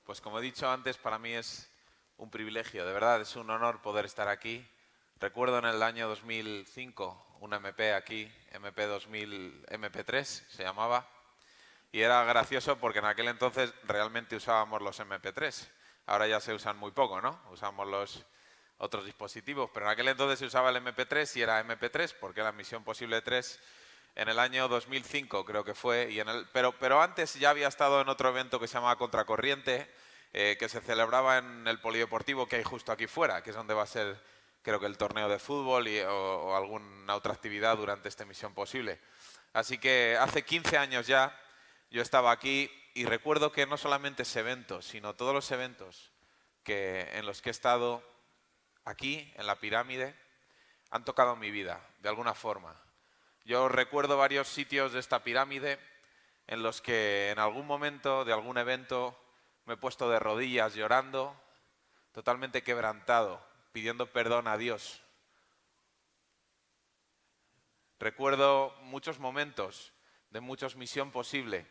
Pues como he dicho antes, para mí es un privilegio, de verdad, es un honor poder estar aquí. Recuerdo en el año 2005 un MP aquí, MP 2000, MP3 se llamaba, y era gracioso porque en aquel entonces realmente usábamos los MP3. Ahora ya se usan muy poco, ¿no? Usamos los otros dispositivos, pero en aquel entonces se usaba el MP3 y era MP3 porque era Misión Posible 3 en el año 2005 creo que fue, pero antes ya había estado en otro evento que se llamaba Contracorriente, que se celebraba en el polideportivo que hay justo aquí fuera, que es donde va a ser creo que el torneo de fútbol o alguna otra actividad durante esta Misión Posible. Así que hace 15 años ya yo estaba aquí y recuerdo que no solamente ese evento, sino todos los eventos en los que he estado aquí, en la pirámide, han tocado mi vida, de alguna forma. Yo recuerdo varios sitios de esta pirámide en los que en algún momento de algún evento me he puesto de rodillas llorando, totalmente quebrantado, pidiendo perdón a Dios. Recuerdo muchos momentos de muchos Misión Posible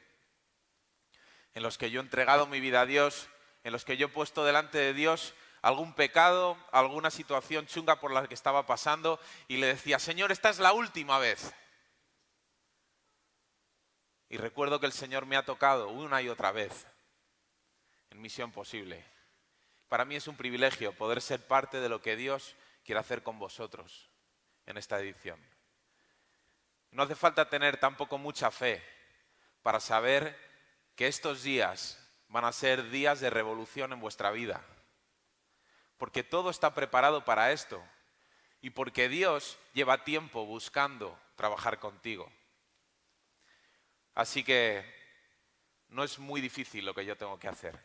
en los que yo he entregado mi vida a Dios, en los que yo he puesto delante de Dios algún pecado, alguna situación chunga por la que estaba pasando y le decía, Señor, esta es la última vez. Y recuerdo que el Señor me ha tocado una y otra vez en Misión Posible. Para mí es un privilegio poder ser parte de lo que Dios quiere hacer con vosotros en esta edición. No hace falta tener tampoco mucha fe para saber que estos días van a ser días de revolución en vuestra vida. Porque todo está preparado para esto y porque Dios lleva tiempo buscando trabajar contigo. Así que no es muy difícil lo que yo tengo que hacer.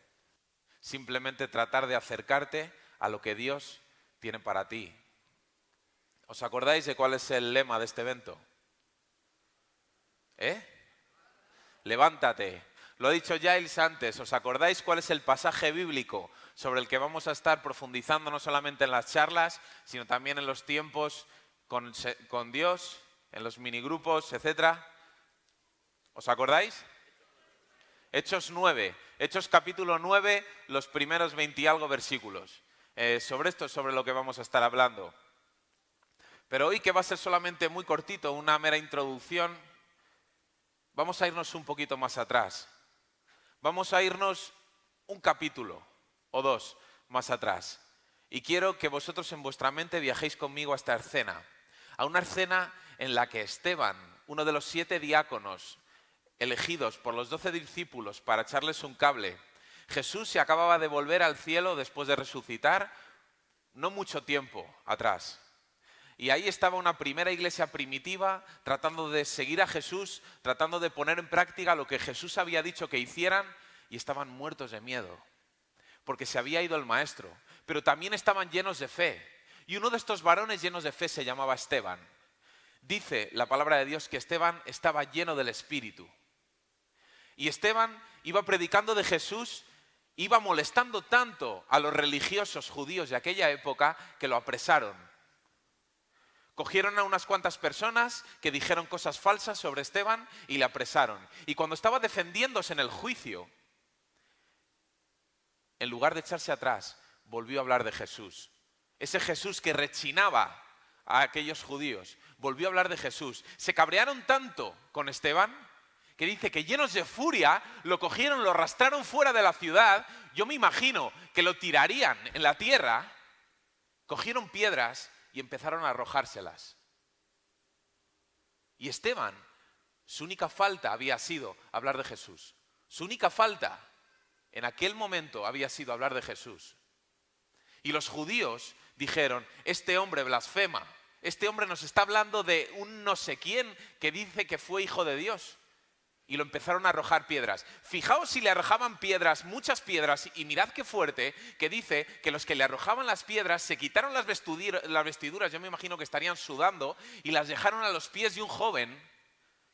Simplemente tratar de acercarte a lo que Dios tiene para ti. ¿Os acordáis de cuál es el lema de este evento? Levántate. Lo ha dicho Giles antes. ¿Os acordáis cuál es el pasaje bíblico sobre el que vamos a estar profundizando no solamente en las charlas, sino también en los tiempos con Dios, en los minigrupos, etcétera? ¿Os acordáis? Hechos 9, Hechos capítulo 9, los primeros 20 y algo versículos. Sobre esto es sobre lo que vamos a estar hablando. Pero hoy, que va a ser solamente muy cortito, una mera introducción, vamos a irnos un poquito más atrás. Vamos a irnos un capítulo o dos más atrás. Y quiero que vosotros en vuestra mente viajéis conmigo a esta escena. A una escena en la que Esteban, uno de los 7 diáconos, elegidos por los 12 discípulos para echarles un cable. Jesús se acababa de volver al cielo después de resucitar no mucho tiempo atrás. Y ahí estaba una primera iglesia primitiva tratando de seguir a Jesús, tratando de poner en práctica lo que Jesús había dicho que hicieran, y estaban muertos de miedo, porque se había ido el maestro, pero también estaban llenos de fe. Y uno de estos varones llenos de fe se llamaba Esteban. Dice la palabra de Dios que Esteban estaba lleno del Espíritu. Y Esteban iba predicando de Jesús, iba molestando tanto a los religiosos judíos de aquella época que lo apresaron. Cogieron a unas cuantas personas que dijeron cosas falsas sobre Esteban y le apresaron. Y cuando estaba defendiéndose en el juicio, en lugar de echarse atrás, volvió a hablar de Jesús. Ese Jesús que rechinaba a aquellos judíos, volvió a hablar de Jesús. Se cabrearon tanto con Esteban que dice que llenos de furia lo cogieron, lo arrastraron fuera de la ciudad. Yo me imagino que lo tirarían en la tierra. Cogieron piedras y empezaron a arrojárselas. Y Esteban, su única falta había sido hablar de Jesús. Su única falta en aquel momento había sido hablar de Jesús. Y los judíos dijeron, este hombre blasfema, este hombre nos está hablando de un no sé quién que dice que fue hijo de Dios. Y lo empezaron a arrojar piedras. Fijaos si le arrojaban piedras, muchas piedras, y mirad qué fuerte, que dice que los que le arrojaban las piedras se quitaron las vestiduras, yo me imagino que estarían sudando, y las dejaron a los pies de un joven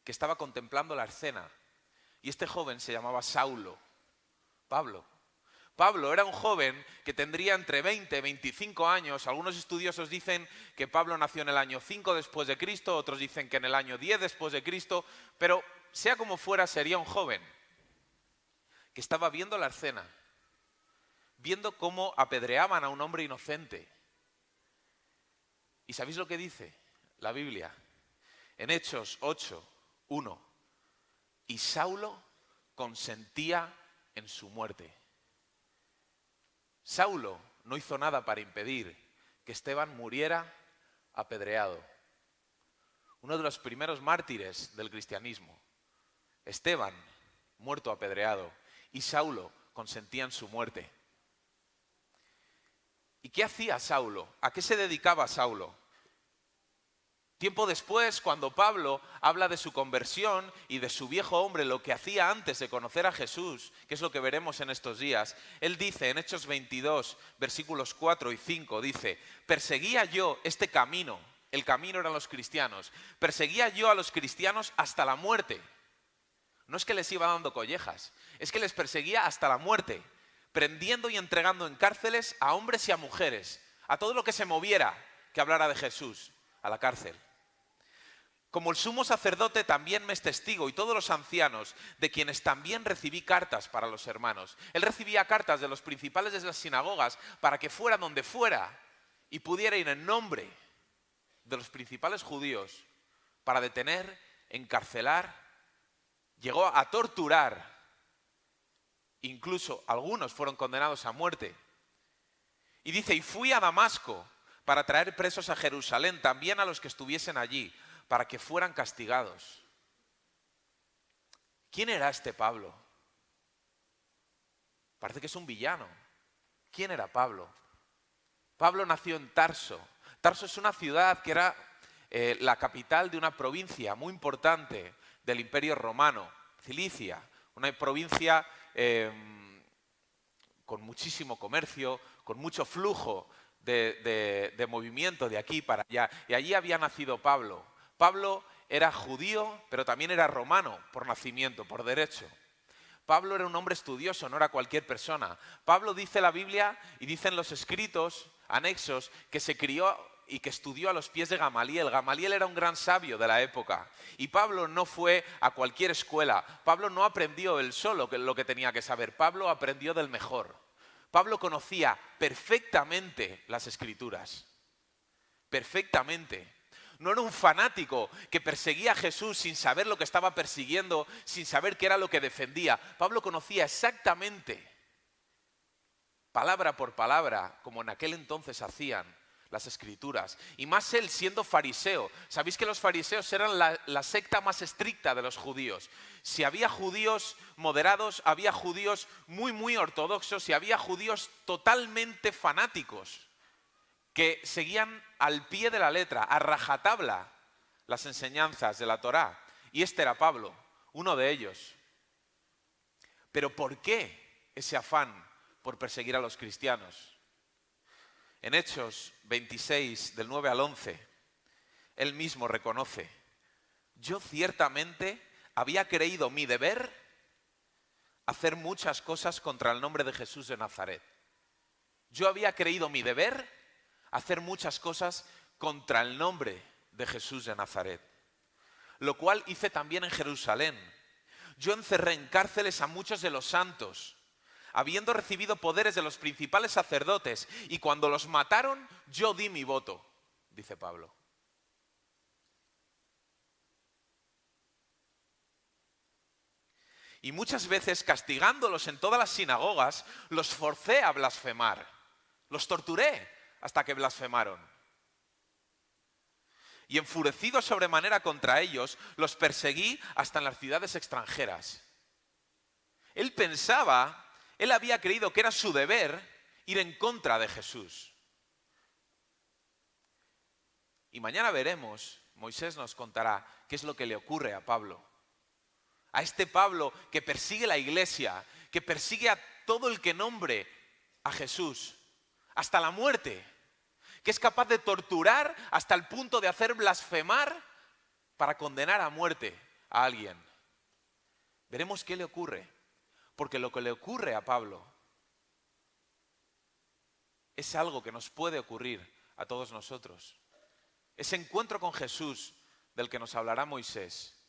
que estaba contemplando la escena. Y este joven se llamaba Saulo, Pablo. Pablo era un joven que tendría entre 20 y 25 años. Algunos estudiosos dicen que Pablo nació en el año 5 después de Cristo, otros dicen que en el año 10 después de Cristo, pero sea como fuera, sería un joven que estaba viendo la escena viendo cómo apedreaban a un hombre inocente. ¿Y sabéis lo que dice la Biblia? En Hechos 8:1. Y Saulo consentía en su muerte. Saulo no hizo nada para impedir que Esteban muriera apedreado. Uno de los primeros mártires del cristianismo. Esteban, muerto apedreado, y Saulo consentía en su muerte. ¿Y qué hacía Saulo? ¿A qué se dedicaba Saulo? Tiempo después, cuando Pablo habla de su conversión y de su viejo hombre, lo que hacía antes de conocer a Jesús, que es lo que veremos en estos días, él dice en Hechos 22, versículos 4 y 5, dice: perseguía yo este camino, el camino eran los cristianos, perseguía yo a los cristianos hasta la muerte. No es que les iba dando collejas, es que les perseguía hasta la muerte, prendiendo y entregando en cárceles a hombres y a mujeres, a todo lo que se moviera que hablara de Jesús, a la cárcel. Como el sumo sacerdote también me es testigo y todos los ancianos, de quienes también recibí cartas para los hermanos. Él recibía cartas de los principales de las sinagogas para que fuera donde fuera y pudiera ir en nombre de los principales judíos para detener, encarcelar, llegó a torturar, incluso algunos fueron condenados a muerte. Y dice: y fui a Damasco para traer presos a Jerusalén, también a los que estuviesen allí, para que fueran castigados. ¿Quién era este Pablo? Parece que es un villano. ¿Quién era Pablo? Pablo nació en Tarso. Tarso es una ciudad que era la capital de una provincia muy importante del Imperio Romano, Cilicia, una provincia con muchísimo comercio, con mucho flujo de movimiento de aquí para allá. Y allí había nacido Pablo. Pablo era judío, pero también era romano por nacimiento, por derecho. Pablo era un hombre estudioso, no era cualquier persona. Pablo, dice la Biblia y dicen los escritos anexos, que se crió y que estudió a los pies de Gamaliel. Gamaliel era un gran sabio de la época. Y Pablo no fue a cualquier escuela. Pablo no aprendió él solo lo que tenía que saber. Pablo aprendió del mejor. Pablo conocía perfectamente las Escrituras. Perfectamente. No era un fanático que perseguía a Jesús sin saber lo que estaba persiguiendo, sin saber qué era lo que defendía. Pablo conocía exactamente, palabra por palabra, como en aquel entonces hacían las Escrituras. Y más él siendo fariseo. Sabéis que los fariseos eran la secta más estricta de los judíos. Si había judíos moderados, había judíos muy ortodoxos y había judíos totalmente fanáticos que seguían al pie de la letra, a rajatabla, las enseñanzas de la Torá. Y este era Pablo, uno de ellos. Pero ¿por qué ese afán por perseguir a los cristianos? En Hechos 26, del 9 al 11, él mismo reconoce: yo ciertamente había creído mi deber hacer muchas cosas contra el nombre de Jesús de Nazaret. Yo había creído mi deber hacer muchas cosas contra el nombre de Jesús de Nazaret, lo cual hice también en Jerusalén. Yo encerré en cárceles a muchos de los santos, habiendo recibido poderes de los principales sacerdotes, y cuando los mataron, yo di mi voto, dice Pablo. Y muchas veces, castigándolos en todas las sinagogas, los forcé a blasfemar. Los torturé hasta que blasfemaron. Y enfurecido sobremanera contra ellos, los perseguí hasta en las ciudades extranjeras. Él pensaba, él había creído que era su deber ir en contra de Jesús. Y mañana veremos, Moisés nos contará qué es lo que le ocurre a Pablo. A este Pablo que persigue la iglesia, que persigue a todo el que nombre a Jesús, hasta la muerte, que es capaz de torturar hasta el punto de hacer blasfemar para condenar a muerte a alguien. Veremos qué le ocurre, porque lo que le ocurre a Pablo es algo que nos puede ocurrir a todos nosotros. Ese encuentro con Jesús del que nos hablará Moisés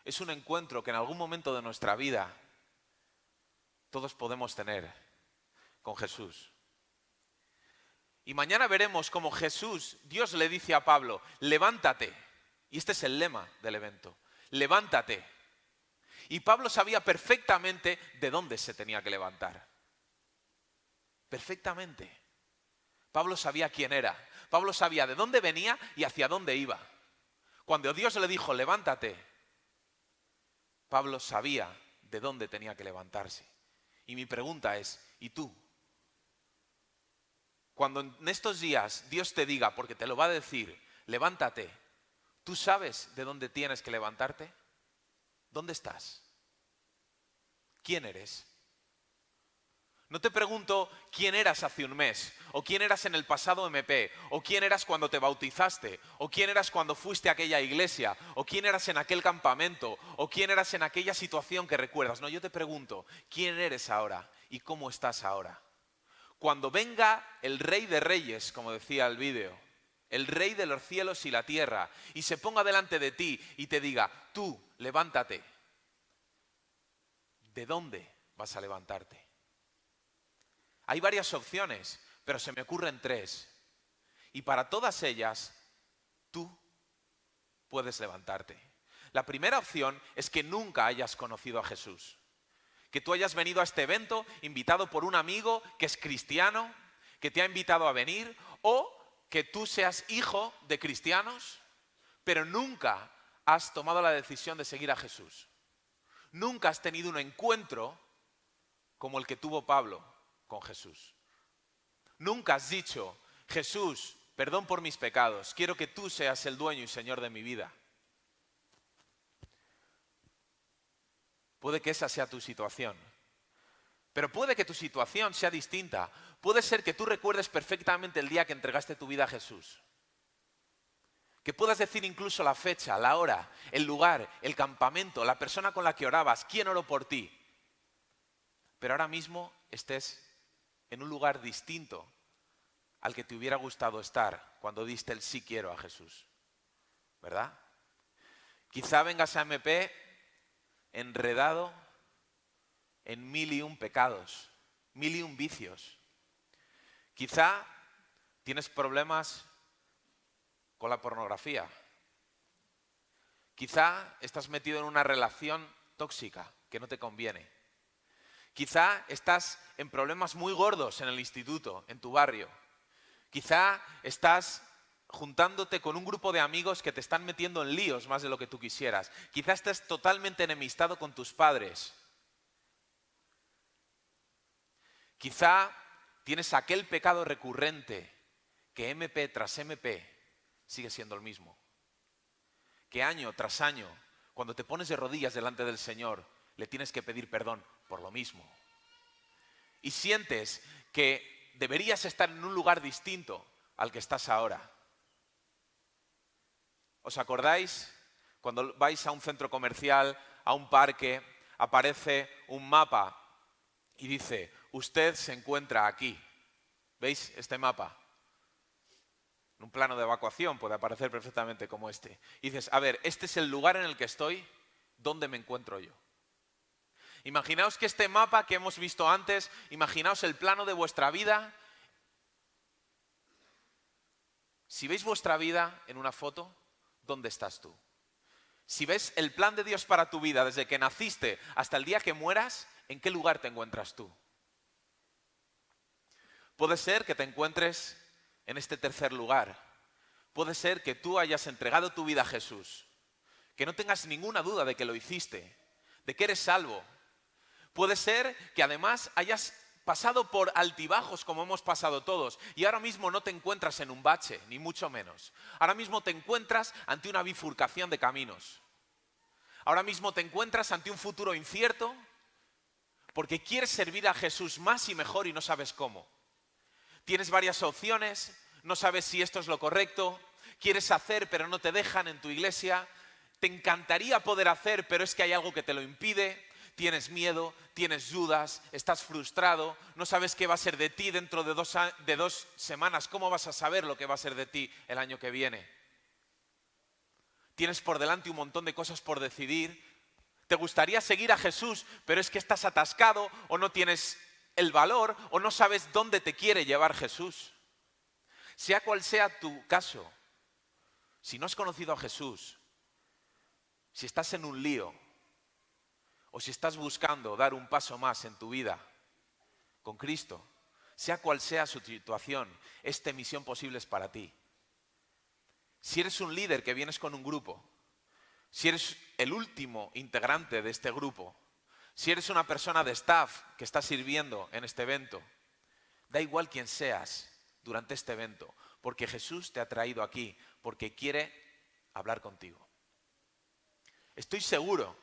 es un encuentro que en algún momento de nuestra vida todos podemos tener. con Jesús. Y mañana veremos cómo Dios le dice a Pablo, levántate. Y este es el lema del evento, levántate. Y Pablo sabía perfectamente de dónde se tenía que levantar. Perfectamente. Pablo sabía quién era. Pablo sabía de dónde venía y hacia dónde iba. Cuando Dios le dijo, levántate, Pablo sabía de dónde tenía que levantarse. Y mi pregunta es, ¿y tú? Cuando en estos días Dios te diga, porque te lo va a decir, levántate, ¿tú sabes de dónde tienes que levantarte? ¿Dónde estás? ¿Quién eres? No te pregunto quién eras hace un mes, o quién eras en el pasado MP, o quién eras cuando te bautizaste, o quién eras cuando fuiste a aquella iglesia, o quién eras en aquel campamento, o quién eras en aquella situación que recuerdas. No, yo te pregunto, ¿quién eres ahora y cómo estás ahora? Cuando venga el Rey de Reyes, como decía el vídeo, el Rey de los cielos y la tierra, y se ponga delante de ti y te diga, tú, levántate. ¿De dónde vas a levantarte? Hay varias opciones, pero se me ocurren tres. Y para todas ellas, tú puedes levantarte. La primera opción es que nunca hayas conocido a Jesús. Que tú hayas venido a este evento invitado por un amigo que es cristiano, que te ha invitado a venir, o que tú seas hijo de cristianos, pero nunca has tomado la decisión de seguir a Jesús. Nunca has tenido un encuentro como el que tuvo Pablo con Jesús. Nunca has dicho, Jesús, perdón por mis pecados, quiero que tú seas el dueño y señor de mi vida. Puede que esa sea tu situación, pero puede que tu situación sea distinta. Puede ser que tú recuerdes perfectamente el día que entregaste tu vida a Jesús. Que puedas decir incluso la fecha, la hora, el lugar, el campamento, la persona con la que orabas, quién oró por ti. Pero ahora mismo estés en un lugar distinto al que te hubiera gustado estar cuando diste el sí quiero a Jesús. ¿Verdad? Quizá vengas a MP enredado en 1001 pecados, 1001 vicios. Quizá tienes problemas con la pornografía. Quizá estás metido en una relación tóxica que no te conviene. Quizá estás en problemas muy gordos en el instituto, en tu barrio. Quizá estás juntándote con un grupo de amigos que te están metiendo en líos más de lo que tú quisieras. Quizá estés totalmente enemistado con tus padres. Quizá tienes aquel pecado recurrente que MP tras MP sigue siendo el mismo. Que año tras año, cuando te pones de rodillas delante del Señor, le tienes que pedir perdón por lo mismo. Y sientes que deberías estar en un lugar distinto al que estás ahora. ¿Os acordáis cuando vais a un centro comercial, a un parque, aparece un mapa y dice, usted se encuentra aquí? ¿Veis este mapa? En un plano de evacuación puede aparecer perfectamente como este. Y dices, a ver, este es el lugar en el que estoy, ¿dónde me encuentro yo? Imaginaos que este mapa que hemos visto antes, imaginaos el plano de vuestra vida. Si veis vuestra vida en una foto, ¿dónde estás tú? Si ves el plan de Dios para tu vida desde que naciste hasta el día que mueras, ¿en qué lugar te encuentras tú? Puede ser que te encuentres en este tercer lugar. Puede ser que tú hayas entregado tu vida a Jesús, que no tengas ninguna duda de que lo hiciste, de que eres salvo. Puede ser que además hayas pasado por altibajos como hemos pasado todos y ahora mismo no te encuentras en un bache, ni mucho menos. Ahora mismo te encuentras ante una bifurcación de caminos. Ahora mismo te encuentras ante un futuro incierto porque quieres servir a Jesús más y mejor y no sabes cómo. Tienes varias opciones, no sabes si esto es lo correcto, quieres hacer pero no te dejan en tu iglesia, te encantaría poder hacer pero es que hay algo que te lo impide, tienes miedo, tienes dudas, estás frustrado, no sabes qué va a ser de ti dentro de 2 semanas, cómo vas a saber lo que va a ser de ti el año que viene. Tienes por delante un montón de cosas por decidir, te gustaría seguir a Jesús pero es que estás atascado o no tienes el valor o no sabes dónde te quiere llevar Jesús. Sea cual sea tu caso, si no has conocido a Jesús, si estás en un lío o si estás buscando dar un paso más en tu vida con Cristo, sea cual sea su situación, esta Misión Posible es para ti. Si eres un líder que vienes con un grupo, si eres el último integrante de este grupo, si eres una persona de staff que está sirviendo en este evento, da igual quién seas durante este evento, porque Jesús te ha traído aquí, porque quiere hablar contigo. Estoy seguro.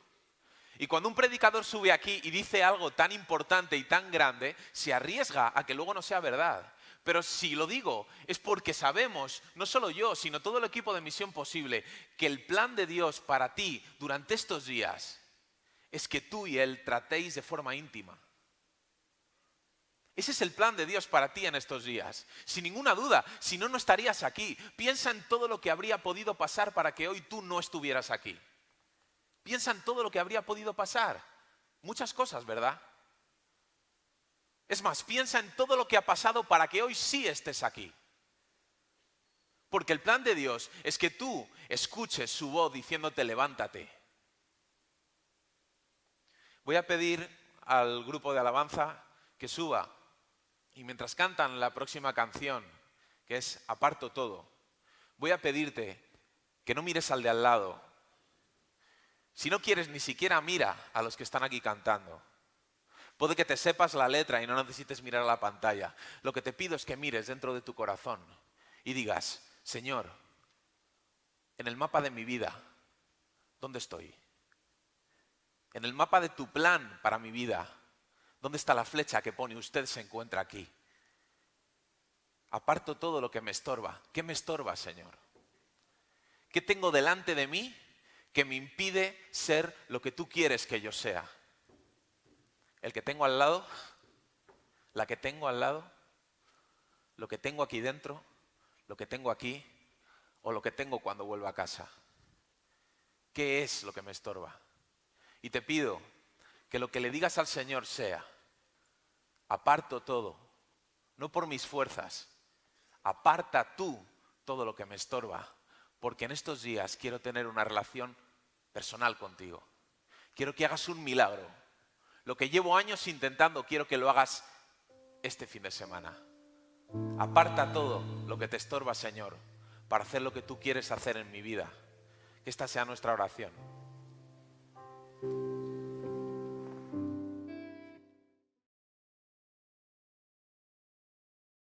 Y cuando un predicador sube aquí y dice algo tan importante y tan grande, se arriesga a que luego no sea verdad. Pero si lo digo es porque sabemos, no solo yo, sino todo el equipo de Misión Posible, que el plan de Dios para ti durante estos días es que tú y Él tratéis de forma íntima. Ese es el plan de Dios para ti en estos días. Sin ninguna duda, si no, no estarías aquí. Piensa en todo lo que habría podido pasar para que hoy tú no estuvieras aquí. Piensa en todo lo que habría podido pasar. Muchas cosas, ¿verdad? Es más, piensa en todo lo que ha pasado para que hoy sí estés aquí. Porque el plan de Dios es que tú escuches su voz diciéndote levántate. Voy a pedir al grupo de alabanza que suba y mientras cantan la próxima canción, que es Aparto todo, voy a pedirte que no mires al de al lado. Si no quieres, ni siquiera mira a los que están aquí cantando. Puede que te sepas la letra y no necesites mirar a la pantalla. Lo que te pido es que mires dentro de tu corazón y digas, Señor, en el mapa de mi vida, ¿dónde estoy? En el mapa de tu plan para mi vida, ¿dónde está la flecha que pone usted se encuentra aquí? Aparto todo lo que me estorba. ¿Qué me estorba, Señor? ¿Qué tengo delante de mí que me impide ser lo que tú quieres que yo sea? El que tengo al lado, la que tengo al lado, lo que tengo aquí dentro, lo que tengo aquí o lo que tengo cuando vuelvo a casa. ¿Qué es lo que me estorba? Y te pido que lo que le digas al Señor sea, aparto todo, no por mis fuerzas, aparta tú todo lo que me estorba, porque en estos días quiero tener una relación personal contigo. Quiero que hagas un milagro. Lo que llevo años intentando, quiero que lo hagas este fin de semana. Aparta todo lo que te estorba, Señor, para hacer lo que tú quieres hacer en mi vida. Que esta sea nuestra oración.